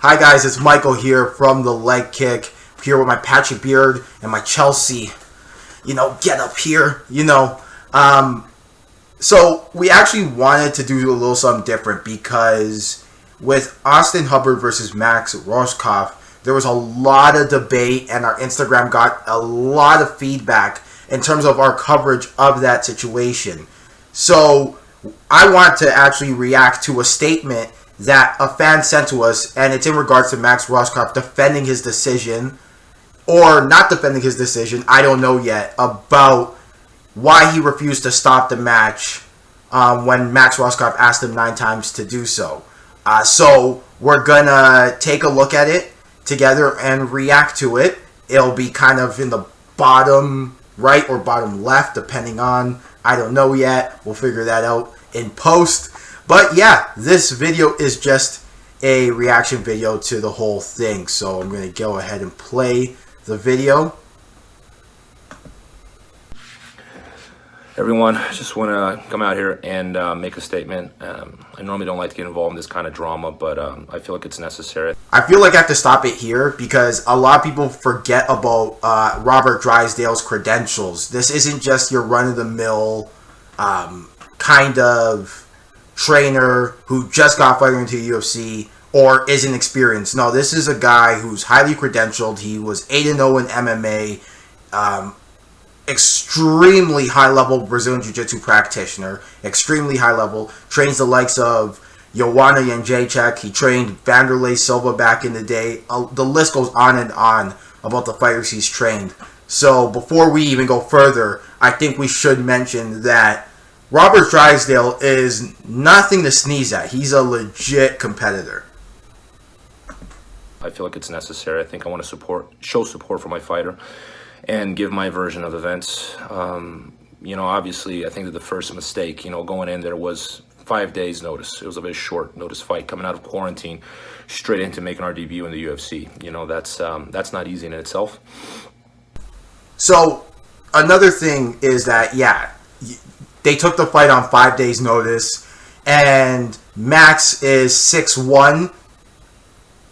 Hi guys, it's Michael here from The Leg Kick, here with my patchy beard and my Chelsea, get up here, So we actually wanted to do a little something different because with Austin Hubbard versus Max Rohskopf, there was a lot of debate and our Instagram got a lot of feedback in terms of our coverage of that situation. So I want to actually react to a statement that a fan sent to us, and it's in regards to Max Rohskopf defending his decision, or not defending his decision, I don't know yet, about why he refused to stop the match when Max Rohskopf asked him 9 times to do so. So we're gonna take a look at it together and react to it. It'll be kind of in the bottom right or bottom left, depending on, I don't know yet. We'll figure that out in post. But yeah, this video is just a reaction video to the whole thing. So I'm going to go ahead and play the video. Everyone, just want to come out here and make a statement. I normally don't like to get involved in this kind of drama, but I feel like it's necessary. I feel like I have to stop it here because a lot of people forget about Robert Drysdale's credentials. This isn't just your run-of-the-mill kind of trainer who just got fighting into the UFC or isn't experienced. No, this is a guy who's highly credentialed. He was 8-0 in MMA, extremely high-level Brazilian Jiu-Jitsu practitioner, extremely high-level, trains the likes of Joanna Jędrzejczyk. He trained Vanderlei Silva back in the day. The list goes on and on about the fighters he's trained. So before we even go further, I think we should mention that Robert Drysdale is nothing to sneeze at. He's a legit competitor. I feel like it's necessary. I think I want to show support for my fighter and give my version of events. Obviously, I think that the first mistake, going in there was 5 days notice. It was a very short notice fight coming out of quarantine straight into making our debut in the UFC. That's not easy in itself. So another thing is that, they took the fight on 5 days notice, and Max is 6'1",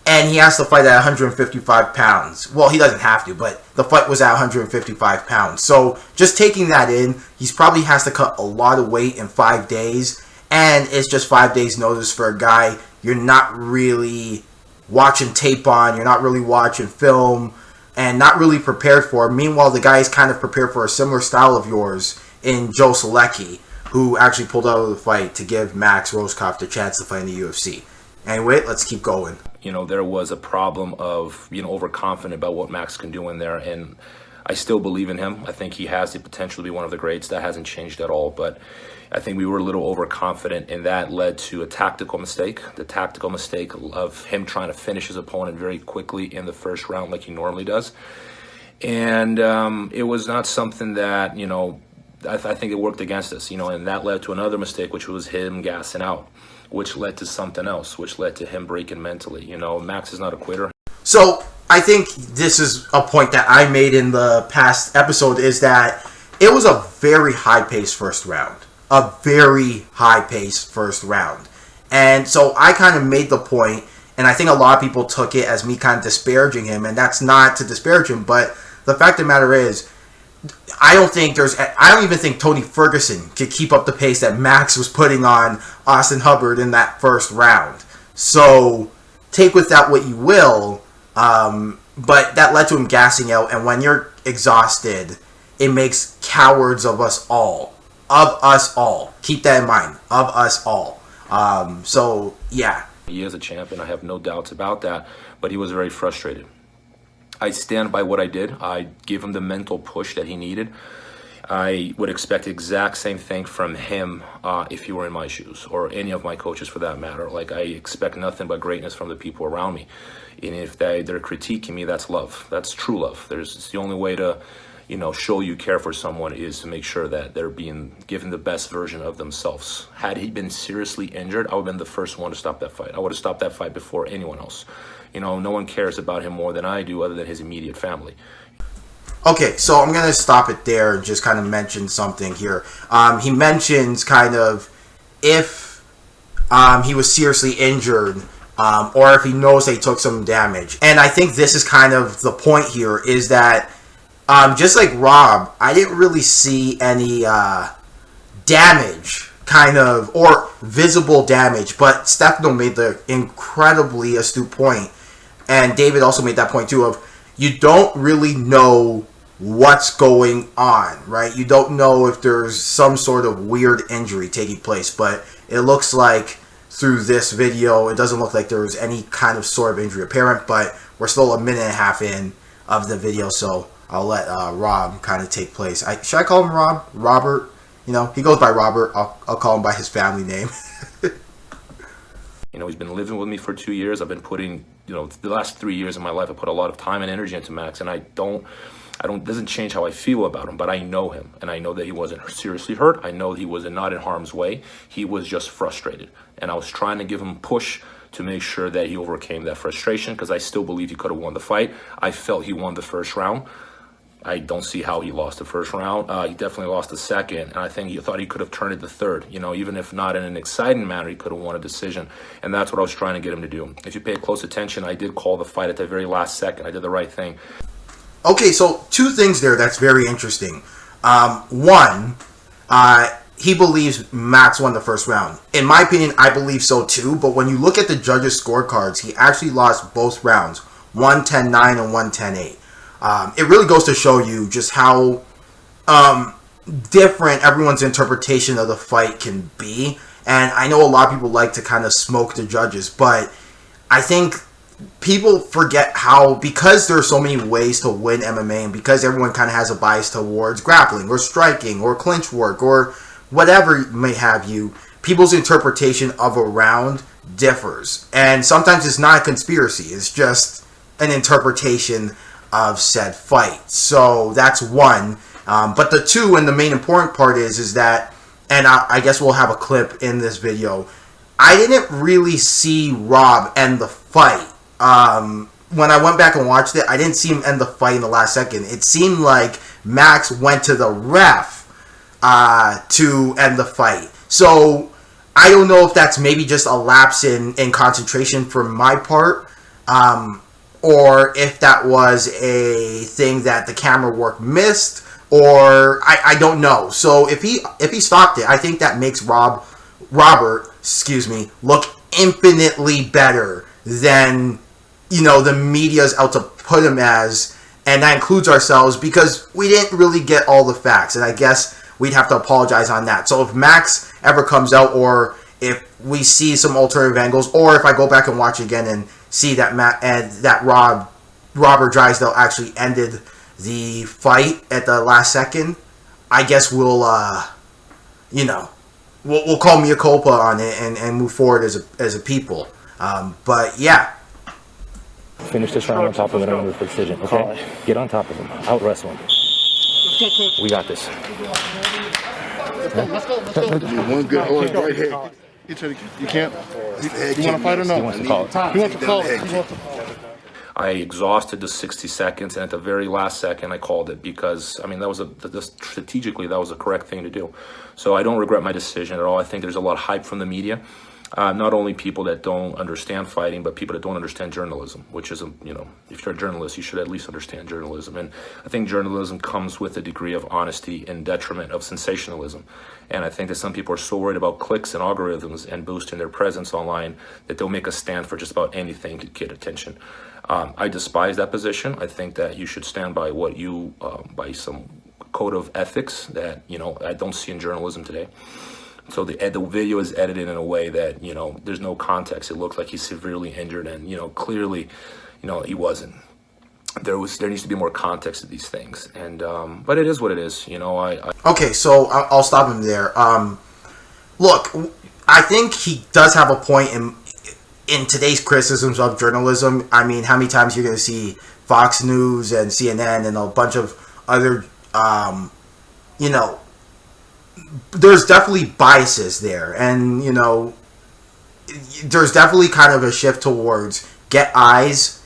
and he has to fight at 155 pounds. Well, he doesn't have to, but the fight was at 155 pounds. So just taking that in, he probably has to cut a lot of weight in 5 days, and it's just 5 days notice for a guy you're not really watching tape on, you're not really watching film, and not really prepared for. Meanwhile, the guy is kind of prepared for a similar style of yours in Joe Solecki, who actually pulled out of the fight to give Max Rohskopf the chance to fight in the UFC. Anyway, let's keep going. There was a problem of overconfident about what Max can do in there, and I still believe in him. I think he has the potential to be one of the greats. That hasn't changed at all, but I think we were a little overconfident, and that led to a tactical mistake. The tactical mistake of him trying to finish his opponent very quickly in the first round like he normally does. And it was not something that, I think it worked against us, and that led to another mistake, which was him gassing out, which led to something else, which led to him breaking mentally. Max is not a quitter. So I think this is a point that I made in the past episode, is that it was a very high-paced first round. A very high-paced first round. And so I kind of made the point, and I think a lot of people took it as me kind of disparaging him, and that's not to disparage him, but the fact of the matter is, I don't even think Tony Ferguson could keep up the pace that Max was putting on Austin Hubbard in that first round. So take with that what you will, but that led to him gassing out, and when you're exhausted, it makes cowards of us all. Of us all. Keep that in mind. Of us all. So, yeah. He is a champion. I have no doubts about that, but he was very frustrated. I stand by what I did. I gave him the mental push that he needed. I would expect the exact same thing from him if he were in my shoes, or any of my coaches for that matter. Like, I expect nothing but greatness from the people around me. And if they're critiquing me, that's love. That's true love. It's the only way to, show you care for someone is to make sure that they're being given the best version of themselves. Had he been seriously injured, I would have been the first one to stop that fight. I would have stopped that fight before anyone else. No one cares about him more than I do, other than his immediate family. Okay, so I'm going to stop it there and just kind of mention something here. He mentions kind of if he was seriously injured, or if he knows they took some damage. And I think this is kind of the point here, is that just like Rob, I didn't really see any damage, kind of, or visible damage, but Stefano made the incredibly astute point, and David also made that point too, of you don't really know what's going on, right? You don't know if there's some sort of weird injury taking place, but it looks like through this video, it doesn't look like there's any kind of sort of injury apparent, but we're still a minute and a half in of the video, so I'll let Rob kind of take place. Should I call him Rob? Robert? You know, he goes by Robert. I'll call him by his family name. You know, he's been living with me for 2 years. I've been putting, you know, the last 3 years of my life, I put a lot of time and energy into Max, and it doesn't change how I feel about him, but I know him, and I know that he wasn't seriously hurt. I know he was not in harm's way. He was just frustrated, and I was trying to give him push to make sure that he overcame that frustration, because I still believe he could have won the fight. I felt he won the first round. I don't see how he lost the first round. He definitely lost the second, and I think he thought he could have turned it the third. You know, even if not in an exciting manner, he could have won a decision, and that's what I was trying to get him to do. If you pay close attention, I did call the fight at the very last second. I did the right thing. Okay, so two things there that's very interesting. One, he believes Max won the first round. In my opinion, I believe so too, but when you look at the judges' scorecards, he actually lost both rounds, 110-9 and 110-8. It really goes to show you just how different everyone's interpretation of the fight can be. And I know a lot of people like to kind of smoke the judges, but I think people forget how, because there are so many ways to win MMA, and because everyone kind of has a bias towards grappling or striking or clinch work or whatever may have you, people's interpretation of a round differs. And sometimes it's not a conspiracy, it's just an interpretation of said fight. So that's one. But the two, and the main important part is that, and I guess we'll have a clip in this video, I didn't really see Rob end the fight. When I went back and watched it, I didn't see him end the fight in the last second. It seemed like Max went to the ref to end the fight. So I don't know if that's maybe just a lapse in concentration from my part, or if that was a thing that the camera work missed, or I don't know. So if he stopped it, I think that makes Robert, look infinitely better than, you know, the media's out to put him as, and that includes ourselves, because we didn't really get all the facts, and I guess we'd have to apologize on that. So if Max ever comes out, or if we see some alternative angles, or if I go back and watch again and see that Robert Drysdale actually ended the fight at the last second, I guess we'll we'll call mea culpa on it and move forward as a people. But yeah. Finish this round on top of it under the decision, okay? Get on top of him. Out wrestle him. We got this. One good hold right here. You can't. You want to fight or no? He wants to call it. He wants to call it. I exhausted the 60 seconds, and at the very last second, I called it, because, I mean, that was strategically, that was the correct thing to do. So I don't regret my decision at all. I think there's a lot of hype from the media. Not only people that don't understand fighting, but people that don't understand journalism, which is, you know, if you're a journalist, you should at least understand journalism. And I think journalism comes with a degree of honesty in detriment of sensationalism. And I think that some people are so worried about clicks and algorithms and boosting their presence online that they'll make a stand for just about anything to get attention. I despise that position. I think that you should stand by what you, by some code of ethics that, you know, I don't see in journalism today. So the video is edited in a way that, you know, there's no context. It looks like he's severely injured, and, you know, clearly, you know, he wasn't. There needs to be more context to these things, and but it is what it is, you know. Okay, so I'll stop him there. Look, I think he does have a point in today's criticisms of journalism. I mean, how many times you're going to see Fox News and CNN and a bunch of other, you know, there's definitely biases there, and, you know, there's definitely kind of a shift towards get eyes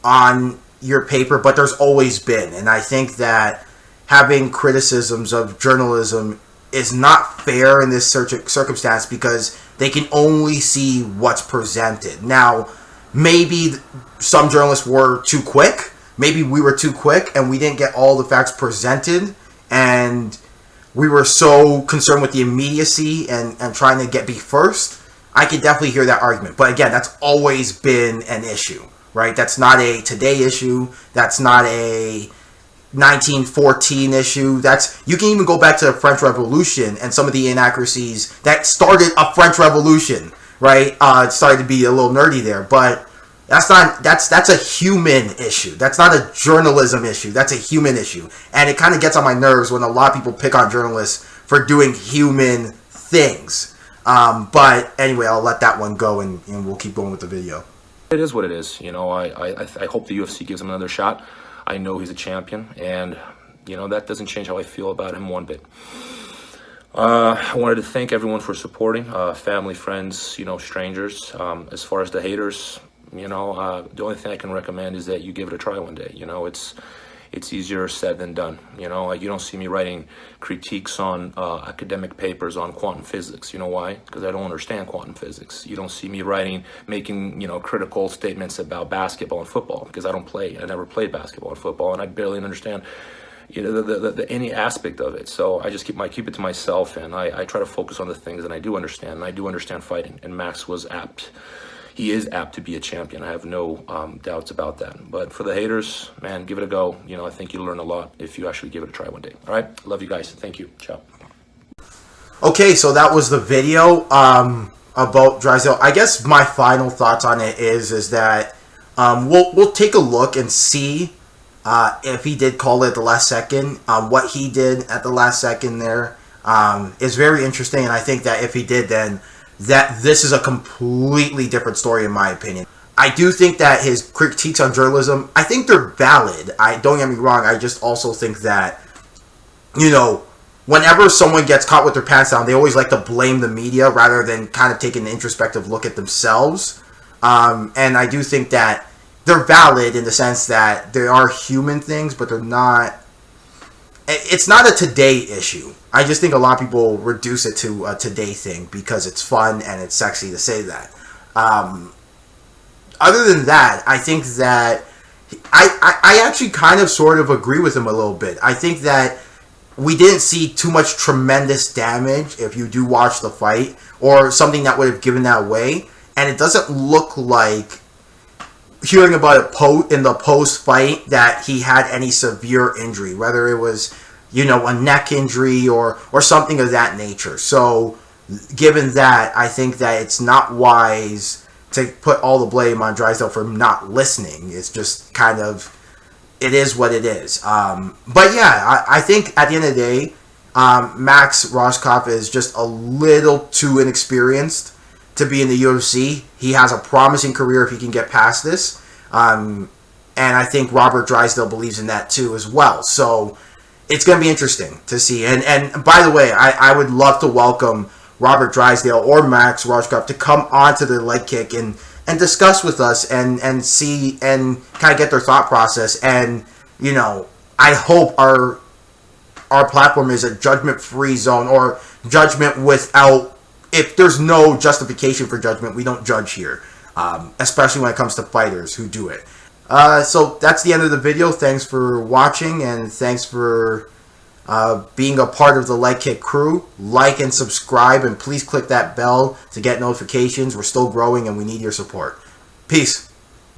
on your paper, but there's always been, and I think that having criticisms of journalism is not fair in this circumstance, because they can only see what's presented. Now, maybe some journalists were too quick. Maybe we were too quick and we didn't get all the facts presented, and we were so concerned with the immediacy and trying to be first. I could definitely hear that argument. But again, that's always been an issue, right? That's not a today issue. That's not a 1914 issue. You can even go back to the French Revolution and some of the inaccuracies that started a French Revolution, right? It started to be a little nerdy there, but that's a human issue. That's not a journalism issue. That's a human issue. And it kind of gets on my nerves when a lot of people pick on journalists for doing human things. But anyway, I'll let that one go and we'll keep going with the video. It is what it is. You know, I hope the UFC gives him another shot. I know he's a champion, and, you know, that doesn't change how I feel about him one bit. I wanted to thank everyone for supporting, family, friends, you know, strangers. As far as the haters, you know, the only thing I can recommend is that you give it a try one day. You know, it's easier said than done. You know, like, you don't see me writing critiques on academic papers on quantum physics. You know why? Because I don't understand quantum physics. You don't see me making, you know, critical statements about basketball and football, because I don't play. I never played basketball and football, and I barely understand, you know, the any aspect of it. So I just keep it to myself, and I try to focus on the things that I do understand. And I do understand fighting, and Max was apt. He is apt to be a champion. I have no doubts about that. But for the haters, man, give it a go. You know, I think you'll learn a lot if you actually give it a try one day. All right? Love you guys. Thank you. Ciao. Okay, so that was the video about Drysdale. I guess my final thoughts on it is that we'll take a look and see if he did call it at the last second. What he did at the last second there is very interesting, and I think that if he did, then this is a completely different story in my opinion. I do think that his critiques on journalism, I think they're valid. Don't get me wrong, I just also think that, you know, whenever someone gets caught with their pants down, they always like to blame the media rather than kind of taking an introspective look at themselves. And I do think that they're valid in the sense that they are human things, but they're not... It's not a today issue. I just think a lot of people reduce it to a today thing because it's fun and it's sexy to say that. Other than that, I think that I actually kind of sort of agree with him a little bit. I think that we didn't see too much tremendous damage if you do watch the fight, or something that would have given that away. And it doesn't look like, hearing about it in the post-fight, that he had any severe injury, whether it was, you know, a neck injury or something of that nature. So, given that, I think that it's not wise to put all the blame on Drysdale for not listening. It's just kind of, it is what it is. But yeah, I think at the end of the day, Max Rohskopf is just a little too inexperienced to be in the UFC. He has a promising career if he can get past this. And I think Robert Drysdale believes in that too as well. So it's going to be interesting to see. And by the way, I would love to welcome Robert Drysdale or Max Rohskopf to come onto the leg kick and discuss with us and see and kind of get their thought process. And, you know, I hope our platform is a judgment-free zone, or judgment without, if there's no justification for judgment, we don't judge here. Especially when it comes to fighters who do it. So that's the end of the video. Thanks for watching, and thanks for being a part of the Leg Kick crew. Like and subscribe, and please click that bell to get notifications. We're still growing and we need your support. Peace.